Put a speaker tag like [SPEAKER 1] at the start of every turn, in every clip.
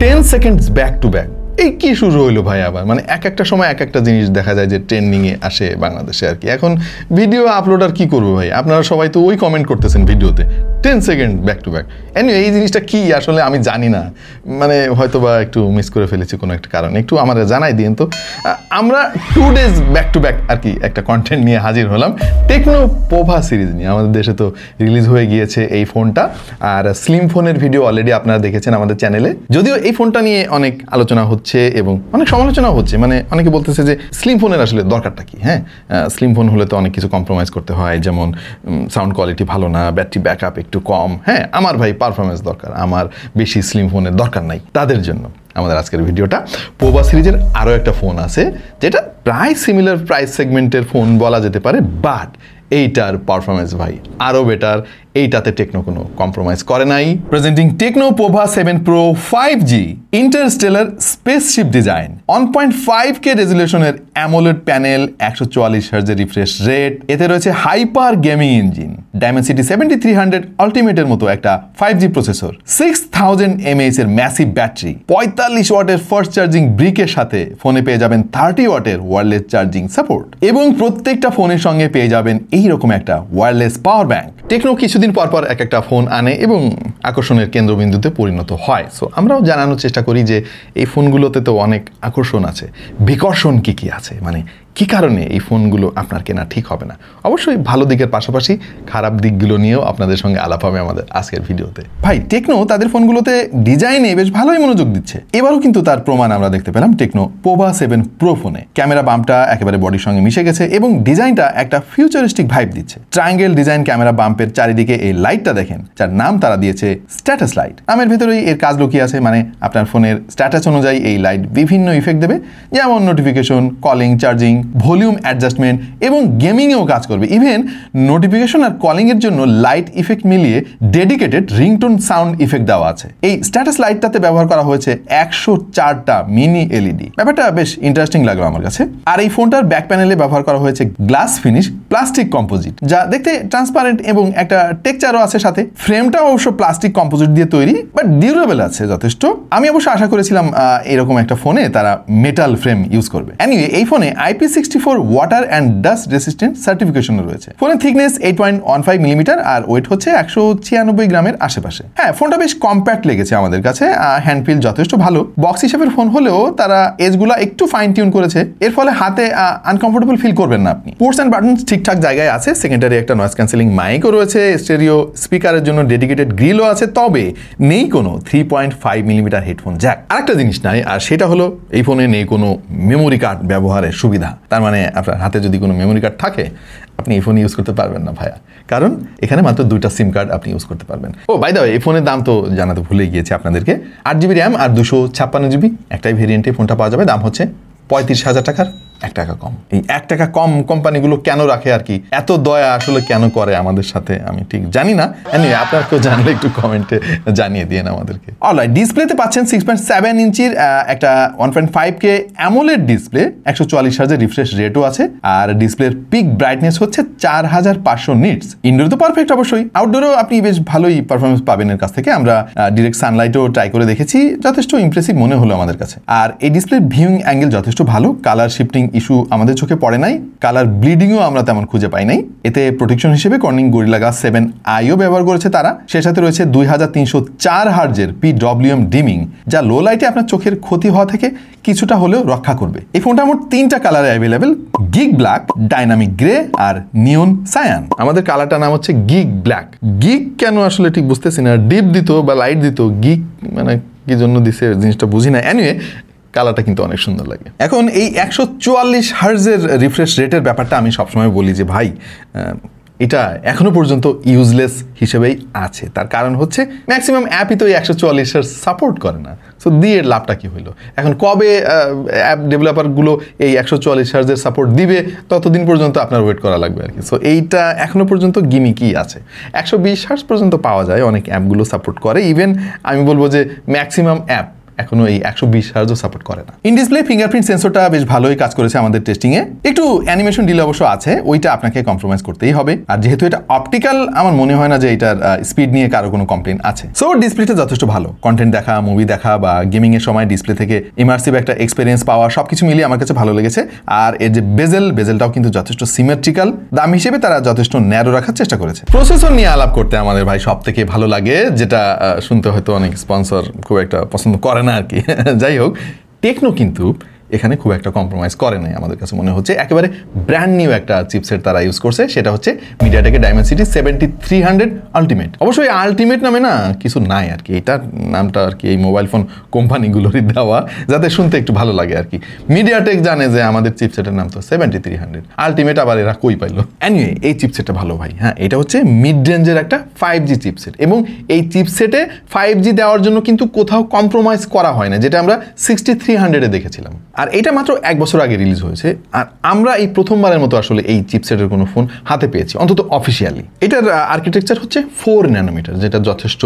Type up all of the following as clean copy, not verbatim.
[SPEAKER 1] 10 seconds back to back, এই কি শুরু হইলো ভাই আবার? মানে এক একটা সময় এক একটা জিনিস দেখা যায় যে ট্রেন্ডিংয়ে আসে বাংলাদেশে আর কি। এখন ভিডিও আপলোড আর কি করবো ভাই, আপনারা সবাই তো ওই কমেন্ট করতেছেন ভিডিওতে 10 second back to back. Anyway এই জিনিসটা কি আসলে আমি জানি না, মানে হয়তো বা একটু মিস করে ফেলেছি কোনো একটা কারণে, একটু আমাদের জানাই দিন তো। আমরা 2 ডেজ ব্যাক টু ব্যাক আর কি একটা কন্টেন্ট নিয়ে হাজির হলাম টেকনো পোভা সিরিজ নিয়ে। আমাদের দেশে তো রিলিজ হয়ে গিয়েছে এই ফোনটা, আর স্লিম ফোনের ভিডিও অলরেডি আপনারা দেখেছেন আমাদের চ্যানেলে। যদিও এই ফোনটা নিয়ে অনেক আলোচনা হচ্ছে এবং অনেক সমালোচনাও হচ্ছে, মানে অনেকে বলতেছে যে স্লিম ফোনের আসলে দরকারটা কি। হ্যাঁ, স্লিম ফোন হলে তো অনেক কিছু কম্প্রোমাইজ করতে হয়, যেমন সাউন্ড কোয়ালিটি ভালো না, ব্যাটারি ব্যাকআপ একটু কম। হ্যাঁ, আমার ভাই পারফরমেন্স দরকার, আমার বেশি স্লিম ফোনের দরকার নাই। তাদের জন্য আমাদের আজকের ভিডিওটা। পোভা সিরিজের আরও একটা ফোন আছে যেটা প্রায় সিমিলার প্রাইস সেগমেন্টের ফোন বলা যেতে পারে, বাট এইটার পারফরমেন্স ভাই আরও বেটার। এইটাতে টেকনো কোনো কম্প্রোমাইজ করে নাই। Presenting Tecno Pova 7 Pro 5G interstellar spaceship design, 1.5K রেজুলেশনের অ্যামোলেড প্যানেল, 144 হার্জের রিফ্রেশ রেট, এতে রয়েছে হাইপার গেমিং ইঞ্জিন, ডায়মেনসিটি 7300 আলটিমেটের মতো একটা 5G প্রসেসর, 6000 mAh এর ম্যাসিভ ব্যাটারি, 45 ওয়াটের ফাস্ট চার্জিং ব্রিকের সাথে ফোনে পেয়ে যাবেন 30 ওয়াটের ওয়্যারলেস চার্জিং সাপোর্ট, এবং প্রত্যেকটা ফোনের সঙ্গে পেয়ে যাবেন এইরকম একটা ওয়্যারলেস পাওয়ার ব্যাংক। টেকনো কিছুদিন পর এক একটা ফোন আনে এবং আকর্ষণের কেন্দ্রবিন্দুতে পরিণত হয়। সো আমরাও জানানোর চেষ্টা করি যে এই ফোনগুলোতে তো অনেক আকর্ষণ আছে, বিকর্ষণ কি আছে, মানে কি কারণে এই ফোনগুলো আপনার কেনা ঠিক হবে না। অবশ্যই ভালো দিকের পাশাপাশি খারাপ দিকগুলো নিয়েও আপনাদের সঙ্গে আলাপ হবে আমাদের আজকের ভিডিওতে। ভাই টেকনো তাদের ফোনগুলোতে ডিজাইনে বেশ ভালোই মনোযোগ দিচ্ছে। এবারও কিন্তু তার প্রমাণ আমরা দেখতে পেলাম টেকনো পোভা 7 Pro ফোনে। ক্যামেরা বাম্পটা একেবারে বডির সঙ্গে মিশে গেছে এবং ডিজাইনটা একটা ফিউচারিস্টিক ভাইব দিচ্ছে। ট্রায়াঙ্গেল ডিজাইন ক্যামেরা বাম্পের চারিদিকে এই লাইটটা দেখেন, যার নাম তারা দিয়েছে স্ট্যাটাস লাইট। নামের ভেতরেই এর কাজ লুকিয়ে আছে, মানে আপনার ফোনের স্ট্যাটাস অনুযায়ী এই লাইট বিভিন্ন ইফেক্ট দেবে, যেমন notification, calling, charging, volume adjustment এবং গেমিংয়েও কাজ করবে। ইভেন নোটিফিকেশন আর কলিংয়ের জন্য লাইট ইফেক্ট মিলিয়ে ডেডিকেটেড রিংটোন সাউন্ড ইফেক্ট দেওয়া আছে। এই স্ট্যাটাস লাইটটাতে ব্যবহার করা হয়েছে 104টা মিনি এলইডি। ব্যাপারটা বেশ ইন্টারেস্টিং লাগলো আমার কাছে। আর এই ফোনটার ব্যাক প্যানেলে ব্যবহার করা হয়েছে গ্লাস ফিনিশ প্লাস্টিক কম্পোজিট, যা দেখতে ট্রান্সপারেন্ট এবং একটা টেক্সচারও আছে সাথে। ফ্রেমটা অবশ্য প্লাস্টিক কম্পোজিট দিয়ে তৈরি, বাট ডিউরেবল আছে যথেষ্ট। আমি অবশ্য আশা করেছিলাম এরকম একটা ফোনে তারা মেটাল ফ্রেম ইউজ করবে। এনিওয়ে এই ফোনে IP64 water and dust resistant সার্টিফিকেশনও রয়েছে। ফোনের থিকনেস 8.15 মিলিমিটার আর ওয়েট হচ্ছে 196 গ্রামের আশেপাশে। হ্যাঁ, ফোনটা বেশ কম্প্যাক্ট লেগেছে আমাদের কাছে, হ্যান্ড ফিল যথেষ্ট ভালো। বক্স হিসেবের ফোন হলেও তারা এজগুলা একটু ফাইন টিউন করেছে, এর ফলে হাতে আনকমফোর্টেবল ফিল করবেন না আপনি। পোর্টস অ্যান্ড বাটন ঠিকঠাক জায়গায় আছে। সেকেন্ডারি একটা নয়েজ ক্যান্সেলিং মাইকও রয়েছে, স্টেরিও স্পিকারের জন্য ডেডিকেটেড গ্রিলও আছে, তবে নেই কোনো 3.5 মিলিমিটার হেডফোন জ্যাক। আরেকটা জিনিস নাই, আর সেটা হলো এই ফোনে নেই কোনো মেমোরি কার্ড ব্যবহারের সুবিধা। তার মানে আপনার হাতে যদি কোনো মেমোরি কার্ড থাকে আপনি এই ফোন ইউজ করতে পারবেন না ভাইয়া, কারণ এখানে মাত্র 2টা সিম কার্ড আপনি ইউজ করতে পারবেন। ও বাই দ্য ওয়ে, এই ফোনের দাম তো জানাতে ভুলে গিয়েছি আপনাদেরকে। 8GB র্যাম আর 256GB একটাই ভেরিয়েন্টে ফোনটা পাওয়া যাবে। দাম হচ্ছে 35,000 টাকার 1 টাকা কম। এই 1 টাকা কম কোম্পানিগুলো কেন রাখে আর কি, এত দয়া আসলে কেন করে আমাদের সাথে আমি ঠিক জানি না। এনিওয়ে আপনারা কেউ জানলে একটু কমেন্টে জানিয়ে দিন আমাদেরকে। অলরাইট, ডিসপ্লেতে পাচ্ছেন 6.7 ইঞ্চির একটা 1.5K অ্যামোলেড ডিসপ্লে, 144 হার্জের রিফ্রেশ রেটও আছে, আর ডিসপ্লের পিক ব্রাইটনেস হচ্ছে 4500 নিটস। ইনডোরে তো পারফেক্ট, অবশ্যই আউটডোরেও আপনি বেশ ভালোই পারফরমেন্স পাবেন এর কাছ থেকে। আমরা ডিরেক্ট সানলাইটও ট্রাই করে দেখেছি, যথেষ্ট ইমপ্রেসিভ মনে হলো আমাদের কাছে। আর এই ডিসপ্লের ভিউইং অ্যাঙ্গেল যথেষ্ট ভালো, কালার শিফটিং ইস্যু আমাদের চোখে পড়ে নাই, কালার ব্লিডিংও আমরা তেমন খুঁজে পাই নাই। এতে প্রোটেকশন হিসেবে কর্নিং গরিলা গ্লাস 7i ব্যবহার করেছে তারা। সে সাথে রয়েছে 2304 হার্জের PWM ডিমিং, যা লো লাইটে আপনার চোখের ক্ষতি হওয়া থেকে কিছুটা হলেও রক্ষা করবে। এই ফোনটা মোট 3টা কালারে available, geek black, dynamic grey আর নিয়ন সায়ান। আমাদের কালারটার নাম হচ্ছে গিগ ব্ল্যাক। গিগ কেন আসলে ঠিক বুঝতেছি না, ডিপ দিত বা লাইট দিত, গিগ মানে কি জন্য দিছে জিনিসটা বুঝি না। এনিওয়ে কালারটা কিন্তু অনেক সুন্দর লাগে। এখন এই 144 হার্জের রিফ্রেশ রেটের ব্যাপারটা আমি সবসময় বলি যে ভাই এটা এখনো পর্যন্ত ইউজলেস হিসেবেই আছে। তার কারণ হচ্ছে ম্যাক্সিমাম অ্যাপই তো এই 144 হার্জ সাপোর্ট করে না। সো দিয়ে লাভটা কি হইলো? এখন কবে অ্যাপ ডেভেলপারগুলো এই 144 হার্জের সাপোর্ট দিবে ততদিন পর্যন্ত আপনার ওয়েট করা লাগবে আর কি। সো এইটা এখনো পর্যন্ত গিমিকই আছে। 120 হার্জ পর্যন্ত পাওয়া যায়, অনেক অ্যাপগুলো সাপোর্ট করে। ইভেন আমি বলবো যে ম্যাক্সিমাম অ্যাপ এখনো এই 120 হার্জও সাপোর্ট করে না। ইন ডিসপ্লে ফিঙ্গারপ্রিন্ট সেন্সরটা বেশ ভালোই কাজ করেছে আমাদের টেস্টিংয়ে। একটু অ্যানিমেশন ডিলে অবশ্য আছে, ওইটা আপনাকে কম্প্রোমাইজ করতেই হবে। আর যেহেতু এটা অপটিক্যাল, আমার মনে হয় না যে এটার স্পিড নিয়ে কারো কোনো কমপ্লেন আছে। সো ডিসপ্লেটা যথেষ্ট ভালো, কন্টেন্ট দেখা, মুভি দেখা বা গেমিং এর সময় ডিসপ্লে থেকে ইমার্সিভ একটা এক্সপেরিয়েন্স পাওয়া, সবকিছু মিলিয়ে আমার কাছে ভালো লেগেছে। আর এর যে বেজেলটাও কিন্তু যথেষ্ট সিমেট্রিক্যাল, দাম হিসেবে তারা যথেষ্ট ন্যারো রাখার চেষ্টা করেছে। প্রসেসর নিয়ে আলাপ করতে আমাদের ভাই সব থেকে ভালো লাগে, যেটা শুনতে হয়তো অনেক স্পন্সর খুব একটা পছন্দ করে না আর কি। যাই হোক, টেকনো কিন্তু এখানে খুব একটা কম্প্রোমাইজ করে নাই আমাদের কাছে মনে হচ্ছে। একেবারে ব্র্যান্ড নিউ একটা চিপসেট তারা ইউজ করছে, সেটা হচ্ছে মিডিয়াটেকের ডাইমেনসিটি 7300 আলটিমেট। অবশ্যই আলটিমেট নামে না কিছু নাই আর কি, এটার নামটা আর কি এই মোবাইল ফোন কোম্পানিগুলোরই দেওয়া, যাতে শুনতে একটু ভালো লাগে আর কি। মিডিয়াটেক জানে যে আমাদের চিপসেটের নাম তো 7300, আলটিমেট আবার এরা কই পাইলো। এনিওয়ে, এই চিপসেটটা ভালো ভাই। হ্যাঁ, এটা হচ্ছে মিড রেঞ্জের একটা 5G চিপসেট, এবং এই চিপসেটে 5G দেওয়ার জন্য কিন্তু কোথাও কম্প্রোমাইজ করা হয় না, যেটা আমরা 6300-এ দেখেছিলাম। আর এটা মাত্র 1 বছর আগে রিলিজ হয়েছে, আর আমরা এই প্রথমবারের মতো আসলে এই চিপসেটের কোনো ফোন হাতে পেয়েছি, অন্তত অফিসিয়ালি। এটার আর্কিটেকচার হচ্ছে 4 ন্যানোমিটার, যেটা যথেষ্ট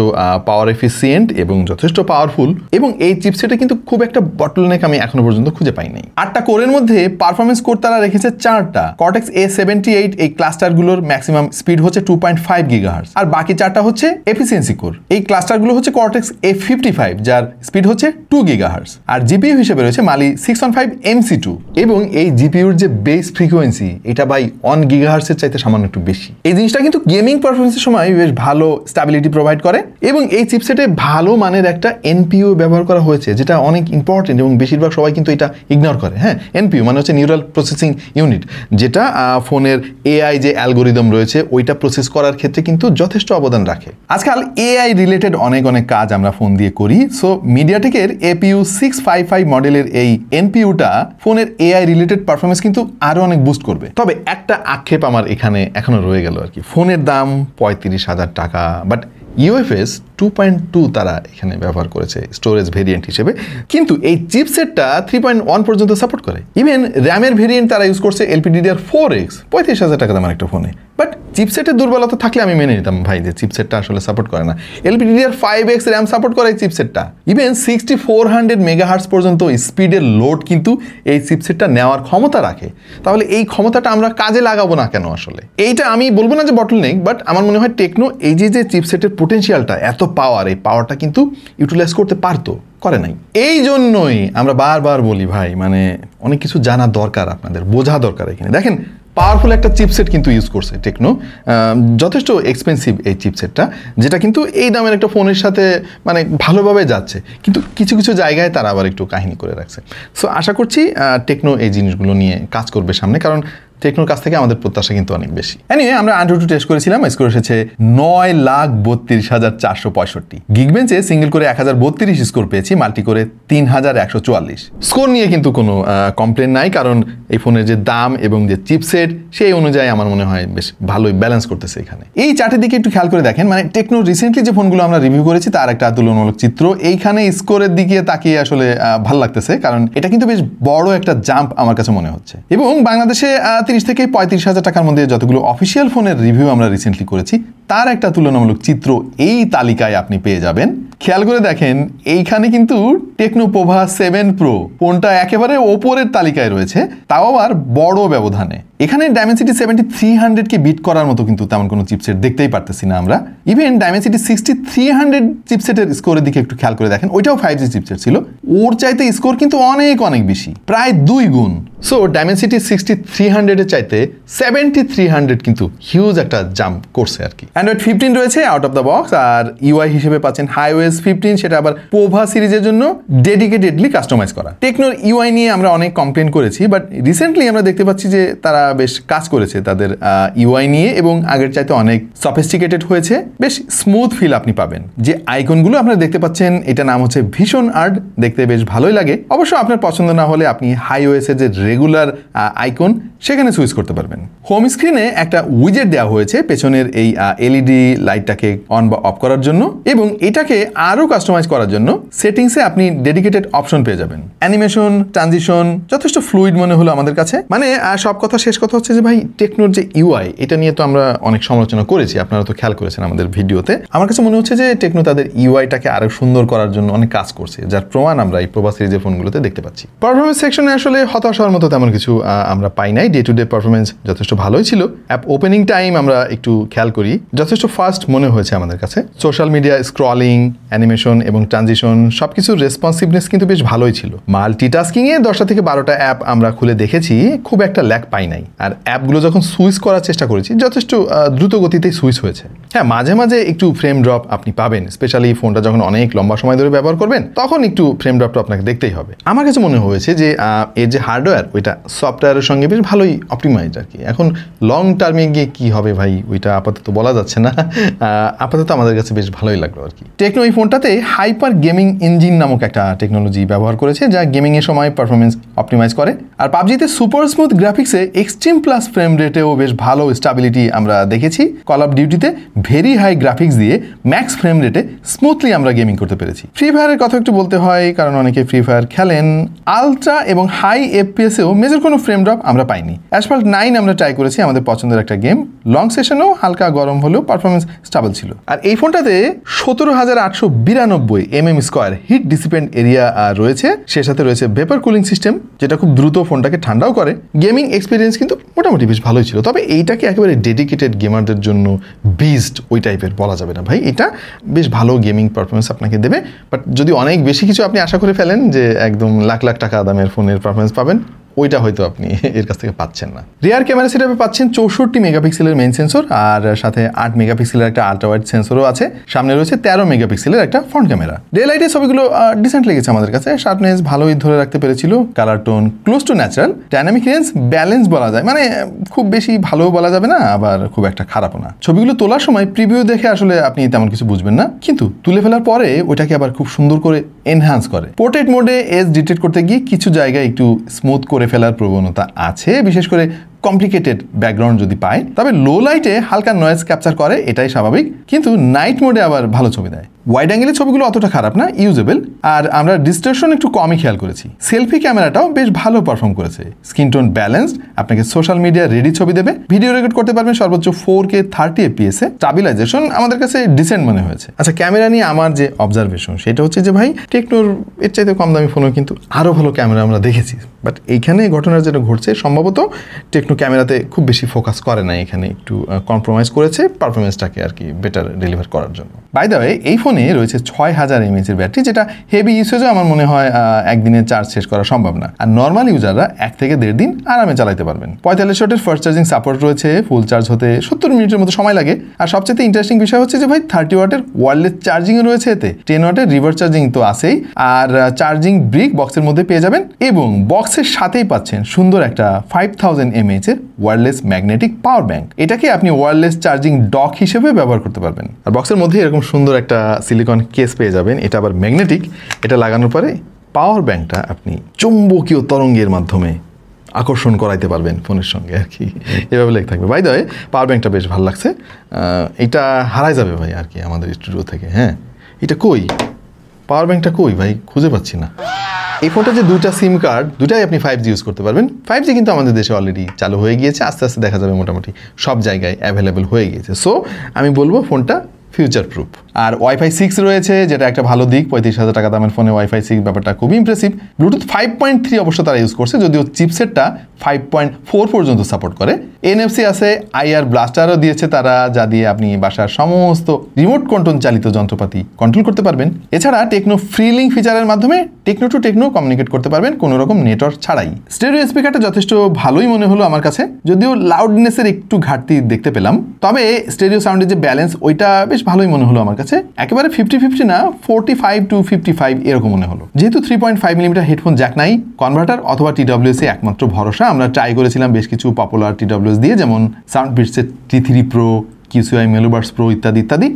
[SPEAKER 1] পাওয়ার এফিসিয়েন্ট এবং যথেষ্ট পাওয়ারফুল। এবং এই চিপসেটে কিন্তু খুব একটা বটলনেক আমি এখনো পর্যন্ত খুঁজে পাই নাই। 8টা কোরের মধ্যে পারফরমেন্স কোর তারা রেখেছে 4টা। কর্টেক্স A78 এই ক্লাস্টারগুলোর ম্যাক্সিমাম স্পিড হচ্ছে 2.5 গিগাহার্টজ, আর বাকি 4টা হচ্ছে এফিসিয়েন্সি কোর। এই ক্লাস্টারগুলো হচ্ছে কর্টেক্স A55, যার স্পিড হচ্ছে 2 গিগাহার্টজ। আর জিপিইউ হিসেবে রয়েছে মালি 615 MC2, এবং এই জিপিইউর যে বেস ফ্রিকোয়েন্সি, এটা ভাই 1 গিগাহার্টজের চাইতে সামান্য একটু বেশি। এই জিনিসটা কিন্তু গেমিং পারফরমেন্সের সময় বেশ ভালো স্টেবিলিটি প্রোভাইড করে। এবং এই চিপসেটে ভালো মানের একটা এনপিইউ ব্যবহার করা হয়েছে, যেটা অনেক ইম্পর্টেন্ট এবং বেশিরভাগ সবাই কিন্তু এটা ইগনোর করে। হ্যাঁ, এনপিইউ মানে হচ্ছে নিউরাল প্রসেসিং ইউনিট, যেটা ফোনের এআই যে অ্যালগোরিদম রয়েছে ওইটা প্রসেস করার ক্ষেত্রে কিন্তু যথেষ্ট অবদান রাখে। আজকাল এআই রিলেটেড অনেক কাজ আমরা ফোন দিয়ে করি। সো মিডিয়াটেকের APU 655 মডেলের এই এনপিইউটা ফোনের এআই রিলেটেড পারফরমেন্স কিন্তু আরো অনেক বুস্ট করবে। তবে একটা আক্ষেপ আমার এখানে এখনো রয়ে গেল আর কি। ফোনের দাম 35,000 টাকা, বাট UFS 2.2 তারা এখানে ব্যবহার করেছে স্টোরেজ ভেরিয়েন্ট হিসেবে, কিন্তু এই চিপসেটটা 3.1 পর্যন্ত সাপোর্ট করে। ইভেন র্যামের ভেরিয়েন্ট তারা ইউজ করছে LPDDR4X, 35,000 টাকা দামের একটা ফোনে। বাট চিপসেটের দুর্বলতা থাকলে আমি মেনে নিতাম ভাই যে চিপসেটটা আসলে সাপোর্ট করে না। LPDDR5X র্যাম সাপোর্ট করে এই চিপসেটটা। ইভেন 6400 মেগাহার্টজ পর্যন্ত স্পিডের লোড কিন্তু এই চিপসেটটা নেওয়ার ক্ষমতা রাখে। তাহলে এই ক্ষমতাটা আমরা কাজে লাগাবো না কেন আসলে? এইটা আমি বলবো না যে বটলনেক, বাট আমার মনে হয় টেকনো এই যে চিপসেটের পোটেনশিয়ালটা, এত পাওয়ার, এই পাওয়ারটা কিন্তু ইউটিলাইজ করতে পারতো, করে নাই। এই জন্যই আমরা বারবার বলি ভাই, মানে অনেক কিছু জানা দরকার, আপনাদের বোঝা দরকার। এখানে দেখেন, পাওয়ারফুল একটা চিপসেট কিন্তু ইউজ করছে টেকনো, যথেষ্ট এক্সপেন্সিভ এই চিপসেটটা, যেটা কিন্তু এই দামের একটা ফোনের সাথে মানে ভালোভাবে যাচ্ছে, কিন্তু কিছু কিছু জায়গায় তারা আবার একটু কাহিনী করে রাখছে। সো আশা করছি টেকনো এই জিনিসগুলো নিয়ে কাজ করবে সামনে, কারণ টেকনোর কাছ থেকে আমাদের প্রত্যাশা কিন্তু অনেক বেশি। এনিওয়ে, আমরা AnTuTu টেস্ট করেছিলাম, স্কোর এসেছে 9,32,465। গিগবেঞ্চে সিঙ্গেল করে 1032 স্কোর পেয়েছি, মাল্টি করে 3,144। স্কোর নিয়ে কিন্তু কোনো কমপ্লেন নাই, কারণ এই ফোনের যে দাম এবং যে চিপসেট সেই অনুযায়ী আমার মনে হয় বেশ ভালোই ব্যালেন্স করতেছে এখানে। এই চার্টের দিকে একটু খেয়াল করে দেখেন, মানে টেকনো রিসেন্টলি যে ফোনগুলো আমরা রিভিউ করেছি তার একটা তুলনামূলক চিত্র। এইখানে স্কোরের দিকে তাকিয়ে আসলে ভালো লাগতেছে, কারণ এটা কিন্তু বেশ বড় একটা জাম্প আমার কাছে মনে হচ্ছে। এবং বাংলাদেশে 30 থেকে 35,000 টাকার মধ্যে যতগুলো অফিসিয়াল ফোনের রিভিউ আমরা রিসেন্টলি করেছি তার একটা তুলনামূলক চিত্র এই তালিকায় আপনি পেয়ে যাবেন। খেয়াল করে দেখেন, এইখানে কিন্তু টেকনো পোভা 7 প্রো ফোনটা একেবারে ওপরের তালিকায় রয়েছে, তাও আবার বড় ব্যবধানে। এখানে ডাইমেনসিটি 7300-কে বিট করার মতো কিন্তু তেমন কোনো চিপসেট দেখতেই পারতেছি না আমরা। ইভেন ডাইমেনসিটি 6300 চিপসেটের স্কোরের দিকে একটু খেয়াল করে দেখেন, ওইটাও 5G চিপসেট ছিল, ওর চাইতে স্কোর কিন্তু অনেক অনেক বেশি, প্রায় 2 গুণ। সো ডাইমেনসিটি 6300-এর চাইতে 7300 কিন্তু হিউজ একটা জাম্প করছে আর কি। অ্যান্ড্রয়েড 15 রয়েছে আউট অফ দ্য বক্স, আর ইউআই হিসেবে পাচ্ছেন HiOS 15, সেটা আবার পোভা সিরিজের জন্য ডেডিকেটেডলি কাস্টমাইজ করা। টেকনোর ইউআই নিয়ে আমরা অনেক কমপ্লেন করেছি, বাট রিসেন্টলি আমরা দেখতে পাচ্ছি যে তারা বেশ কাজ করেছে তাদের ইউআই নিয়ে, এবং আগের চাইতে অনেক সফিস্টিকেটেড হয়েছে, বেশ স্মুথ ফিল আপনি পাবেন। যে আইকনগুলো আপনারা দেখতে পাচ্ছেন, এটা নাম হচ্ছে ভিশন আর্ট, দেখতে বেশ ভালোই লাগে। অবশ্য আপনার পছন্দ না হলে আপনি HiOS এর যে রেগুলার আইকন সেখানে সুইচ করতে পারবেন। হোম স্ক্রিনে একটা উইজেট দেওয়া হয়েছে পেছনের এই এলইডি লাইটটাকে অন বা অফ করার জন্য, এবং এটাকে আরও কাস্টমাইজ করার জন্য সেটিংসে আপনি ডেডিকেটেড অপশন পেয়ে যাবেন। অ্যানিমেশন, ট্রানজিশন যথেষ্ট ফ্লুইড মনে হলো আমাদের কাছে। মানে সব কথা শেষ কথা হচ্ছে যে ভাই টেকনোর যে ইউআই, এটা নিয়ে তো আমরা অনেক সমালোচনা করেছি, আপনারা তো খেয়াল করেছেন আমাদের ভিডিওতে। আমার কাছে মনে হচ্ছে যে টেকনো তাদের ইউআইটাকে আরো সুন্দর করার জন্য অনেক কাজ করছে, যার প্রমাণ আমরা এই প্রভা সিরিজের ফোনগুলোতে দেখতে পাচ্ছি। পারফরমেন্স সেকশনে আসলে হতাশ হওয়ার মতো তেমন কিছু আমরা পাই নাই। ডে টু ডে পারফরমেন্স যথেষ্ট ভালোই ছিল। অ্যাপ ওপেনিং টাইম আমরা একটু খেয়াল করি, যথেষ্ট ফাস্ট মনে হয়েছে আমাদের কাছে। সোশ্যাল মিডিয়া স্ক্রলিং, অ্যানিমেশন এবং ট্রানজিশন সবকিছুর রেসপন্সিভনেস কিন্তু বেশ ভালোই ছিল। মাল্টিটাস্কিংয়ে 10টা থেকে 12টা অ্যাপ আমরা খুলে দেখেছি, খুব একটা ল্যাগ পাই নাই। আর অ্যাপগুলো যখন সুইচ করার চেষ্টা করেছি যথেষ্ট দ্রুত গতিতেই সুইচ হয়েছে। হ্যাঁ, মাঝে মাঝে একটু ফ্রেম ড্রপ আপনি পাবেন, স্পেশালি ফোনটা যখন অনেক লম্বা সময় ধরে ব্যবহার করবেন তখন একটু ফ্রেম ড্রপটা আপনাকে দেখতেই হবে। আমার কাছে মনে হয়েছে যে এর যে হার্ডওয়্যার ওইটা সফটওয়্যারের সঙ্গে বেশ ভালোই অপটিমাইজড আর কি। এখন লং টার্মে গিয়ে কি হবে ভাই ওইটা আপাতত বলা যাচ্ছে না, আপাতত আমাদের কাছে বেশ ভালোই লাগলো আর কি। টেকনো এই ফোনটাতে হাইপার গেমিং ইঞ্জিন নামক একটা টেকনোলজি ব্যবহার করেছে, যা গেমিংয়ের সময় পারফরমেন্স অপটিমাইজ করে। আর পাবজিতে সুপার স্মুথ গ্রাফিক্সে এক্সট্রিম প্লাস ফ্রেম রেটেও বেশ ভালো স্টেবিলিটি আমরা দেখেছি। কল অফ ডিউটিতে ভেরি হাই গ্রাফিক্স দিয়ে ম্যাক্স ফ্রেম রেটে স্মুথলি আমরা গেমিং করতে পেরেছি। ফ্রি ফায়ারের কথা একটু বলতে হয়, কারণ অনেকে ফ্রি ফায়ার খেলেন। আলট্রা এবং হাই এফপিএসেও মেজর কোনো ফ্রেম ড্রপ আমরা পাইনি। অ্যাসফল্ট 9 আমরা ট্রাই করেছি, আমাদের পছন্দের একটা গেম। লং সেশনেও হালকা গরম হলেও পারফরমেন্স স্টেবল ছিল। আর এই ফোনটাতে 17,892 mm² হিট ডিসিপেন্ট এরিয়া রয়েছে, সে সাথে রয়েছে ভেপার কুলিং সিস্টেম, যেটা খুব দ্রুত ফোনটাকে ঠান্ডাও করে। গেমিং এক্সপিরিয়েন্স কিন্তু মোটামুটি বেশ ভালোই ছিল। তবে এইটাকে একেবারে ডেডিকেটেড গেমারদের জন্য বিস্ট ওই টাইপের বলা যাবে না ভাই। এটা বেশ ভালো গেমিং পারফরমেন্স আপনাকে দেবে, বাট যদি অনেক বেশি কিছু আপনি আশা করে ফেলেন যে একদম লাখ লাখ টাকা দামের ফোনের পারফরমেন্স পাবেন, ওইটা হয়তো আপনি এর কাছ থেকে পাচ্ছেন না। রিয়ার ক্যামেরা সেটআপে পাচ্ছেন 64 মেগাপিক্সেলের মেইন সেন্সর, আর সাথে 8 মেগাপিক্সেলের একটা আল্ট্রা ওয়াইড সেন্সরও আছে। সামনে রয়েছে 13 মেগাপিক্সেলের একটা ফ্রন্ট ক্যামেরা। ডে লাইটের ছবিগুলো ডিসেন্ট লেগেছে আমাদের কাছে, শার্পনেস ভালোই ধরে রাখতে পেরেছিল, colour tone close two natural, dynamic range balance বলা যায়, মানে খুব বেশি ভালোও বলা যাবে না, আবার খুব একটা খারাপও না। ছবিগুলো তোলার সময় প্রিভিউ দেখে আসলে আপনি তেমন কিছু বুঝবেন না, কিন্তু তুলে ফেলার পরে ওইটাকে আবার খুব সুন্দর করে এনহ্যান্স করে। পোর্ট্রেট মোডে এজ ডিটেক্ট করতে গিয়ে কিছু জায়গায় একটু স্মুথ করে ফেলার প্রবণতা আছে, বিশেষ করে কমপ্লিকেটেড ব্যাকগ্রাউন্ড যদি পায়। তবে লো লাইটে হালকা নয়েজ ক্যাপচার করে, এটাই স্বাভাবিক, কিন্তু নাইট মোডে আবার ভালো ছবি দেয়। ওয়াইড অ্যাঙ্গেলের ছবিগুলো অতটা খারাপ না, ইউজেবল। আর আমরা ডিস্টরশন একটু কমই খেয়াল করেছি। সেলফি ক্যামেরাটাও বেশ ভালো পারফর্ম করেছে। স্ক্রিন টোন ব্যালেন্সড, আপনাকে সোশ্যাল মিডিয়া রেডি ছবি দেবে। ভিডিও রেকর্ড করতে পারবেন সর্বোচ্চ 4K 30 FPS এ। স্টাবিলাইজেশন আমাদের কাছে ডিসেন্ট মনে হয়েছে। আচ্ছা, ক্যামেরা নিয়ে আমার যে অবজারভেশন সেটা হচ্ছে যে ভাই টেকনোর এর চাইতে কম দামি ফোনও কিন্তু আরও ভালো ক্যামেরা আমরা দেখেছি, বাট এইখানে ঘটনা যেটা ঘটছে সম্ভবত টেকনো ক্যামেরাতে খুব বেশি ফোকাস করে না, এখানে একটু কম্প্রোমাইজ করেছে পারফরমেন্সটাকে আর কি বেটার ডেলিভার করার জন্য। বাই দ্য ওয়ে, এই ফোনে রয়েছে 6000 mAh এর ব্যাটারি, যেটা হেভি ইউসেজও আমার মনে হয় একদিনে চার্জ শেষ করা সম্ভব না। আর নর্মাল ইউজাররা 1 থেকে 1.5 দিন আরামে চালাতে পারবেন। 45 ওয়াটের ফাস্ট চার্জিং সাপোর্ট রয়েছে, ফুল চার্জ হতে 70 মিনিটের মতো সময় লাগে। আর সবচেয়ে ইন্টারেস্টিং বিষয় হচ্ছে যে ভাই 30 ওয়াটের ওয়্যারলেস চার্জিংও রয়েছে এতে, 10 ওয়াটের রিভার্স চার্জিং তো আছেই, আর চার্জিং ব্রিক বক্সের মধ্যে পেয়ে যাবেন, এবং বক্সের সাথেই পাচ্ছেন সুন্দর একটা 5000 mAh এর ওয়্যারলেস ম্যাগনেটিক পাওয়ার ব্যাংক। এটাকে আপনি ওয়্যারলেস চার্জিং ডক হিসেবে ব্যবহার করতে পারবেন। আর বক্সের মধ্যে এরকম সুন্দর একটা সিলিকন কেস পেয়ে যাবেন, এটা আবার ম্যাগনেটিক। এটা লাগানোর পরে পাওয়ার ব্যাংকটা আপনি চুম্বকীয় তরঙ্গের মাধ্যমে আকর্ষণ করাইতে পারবেন ফোনের সঙ্গে আর কি, এভাবে লেগে থাকবে। বাই দ্য ওয়ে, পাওয়ার ব্যাংকটা বেশ ভালো লাগছে। এটা হারাই যাবে ভাই আর কি আমাদের স্টুডিও থেকে। হ্যাঁ, এটা কই, পাওয়ার ব্যাংকটা কই ভাই, খুঁজে পাচ্ছি না। এই ফোনটা যে 2টা সিম কার্ড, দুটাই আপনি 5G ইউজ করতে পারবেন। 5G কিন্তু আমাদের দেশে অলরেডি চালু হয়ে গিয়েছে, আস্তে আস্তে দেখা যাবে মোটামুটি সব জায়গায় অ্যাভেলেবেল হয়ে গিয়েছে। সো আমি বলবো ফোনটা ফিউচার প্রুফ। আর Wi-Fi 6 রয়েছে, যেটা একটা ভালো দিক। 35,000 টাকা দামের ফোনে Wi-Fi 6 ব্যাপারটা খুবই ইমপ্রেসিভ। ব্লুটুথ 5.3 অবশ্য তারা ইউজ করছে, যদিও চিপসেটটা 5.4 পর্যন্ত সাপোর্ট করে। NFC আছে, IR ব্লাস্টারও দিয়েছে তারা, যা দিয়ে আপনি বাসার সমস্ত রিমোট কন্ট্রোল চালিত যন্ত্রপাতি কন্ট্রোল করতে পারবেন। এছাড়া টেকনো ফ্রি লিঙ্ক ফিচারের মাধ্যমে টেকনো টু টেকনো কমিউনিকেট করতে পারবেন কোনো রকম নেটওয়ার্ক ছাড়াই। স্টেরিও স্পিকারটা যথেষ্ট ভালোই মনে হলো আমার কাছে, যদিও লাউডনেসের একটু ঘাটতি দেখতে পেলাম। তবে স্টেরিও সাউন্ডের যে ব্যালেন্স, ওইটা বেশ ভালোই মনে হলো আমার কাছে। একেবারে 50-50 না, 45-55 এরকম মনে হলো। যেহেতু 3.5 mm হেডফোন জ্যাক নাই, কনভার্টার অথবা TWS একমাত্র ভরসা। আমরা ট্রাই করেছিলাম বেশ কিছু পপুলার TWS দিয়ে, যেমন সাউন্ডবিটসের T3 Pro, QCI মেলোবার্স প্রো ইত্যাদি ইত্যাদি।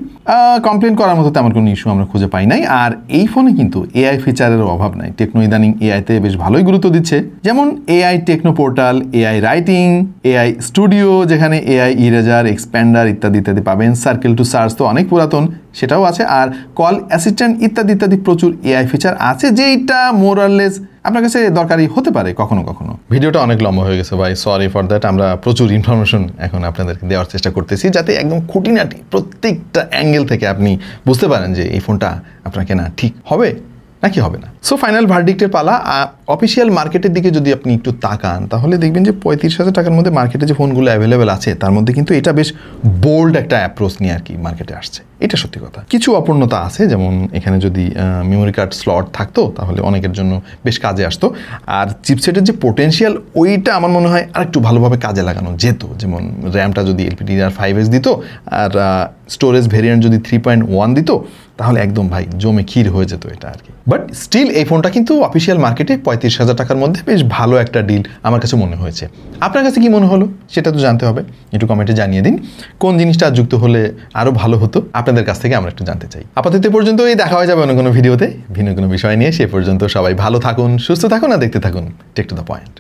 [SPEAKER 1] কমপ্লেন করার মতো তেমন কোনো ইস্যু আমরা খুঁজে পাই নাই। আর এই ফোনে কিন্তু AI ফিচারেরও অভাব নাই। টেকনো ইদানিং AI-তে বেশ ভালোই গুরুত্ব দিচ্ছে, যেমন AI Tecno portal, AI writing, AI studio, যেখানে AI ইরেজার, এক্সপ্যান্ডার ইত্যাদি ইত্যাদি পাবেন। সার্কেল টু সার্চ তো অনেক পুরাতন, সেটাও আছে, আর কল অ্যাসিস্ট্যান্ট ইত্যাদি ইত্যাদি প্রচুর এআই ফিচার আছে, যেইটা মোরাললেস আপনার কাছে দরকারি হতে পারে কখনো কখনো। ভিডিওটা অনেক লম্বা হয়ে গেছে ভাই, সরি ফর দ্যাট। আমরা প্রচুর ইনফরমেশন এখন আপনাদেরকে দেওয়ার চেষ্টা করতেছি, যাতে একদম খুঁটিনাটি প্রত্যেকটা অ্যাঙ্গেল থেকে আপনি বুঝতে পারেন যে এই ফোনটা আপনার কেনা ঠিক হবে নাকি হবে না। সো ফাইনাল ভার্ডিক্টের পালা। অফিসিয়াল মার্কেটের দিকে যদি আপনি একটু তাকান, তাহলে দেখবেন যে 35,000 টাকার মধ্যে মার্কেটে যে ফোনগুলো অ্যাভেলেবেল আছে, তার মধ্যে কিন্তু এটা বেশ বোল্ড একটা অ্যাপ্রোচ নিয়ে আর কি মার্কেটে আসছে। এটা সত্যি কথা। কিছু অপূর্ণতা আছে, যেমন এখানে যদি মেমোরি কার্ড স্লট থাকতো তাহলে অনেকের জন্য বেশ কাজে আসতো। আর চিপসেটের যে পোটেনশিয়াল, ওইটা আমার মনে হয় আর একটু ভালোভাবে কাজে লাগানো যেত। যেমন র্যামটা যদি LPDDR5X দিত, আর স্টোরেজ ভেরিয়েন্ট যদি 3.1 দিত, তাহলে একদম ভাই জমে ক্ষীর হয়ে যেত এটা আর কি। বাট স্টিল এই ফোনটা কিন্তু অফিসিয়াল মার্কেটে 35,000 টাকার মধ্যে বেশ ভালো একটা ডিল আমার কাছে মনে হয়েছে। আপনার কাছে কি মনে হলো সেটা তো জানতে হবে, একটু কমেন্টে জানিয়ে দিন। কোন জিনিসটা যুক্ত হলে আরও ভালো হতো আপনাদের কাছ থেকে আমরা একটু জানতে চাই। আপাতত পর্যন্ত এই দেখা হয়ে যাবে অন্য কোনো ভিডিওতে ভিন্ন কোনো বিষয় নিয়ে। সে পর্যন্ত সবাই ভালো থাকুন, সুস্থ থাকুন, আর দেখতে থাকুন টেক টু দ্য পয়েন্ট।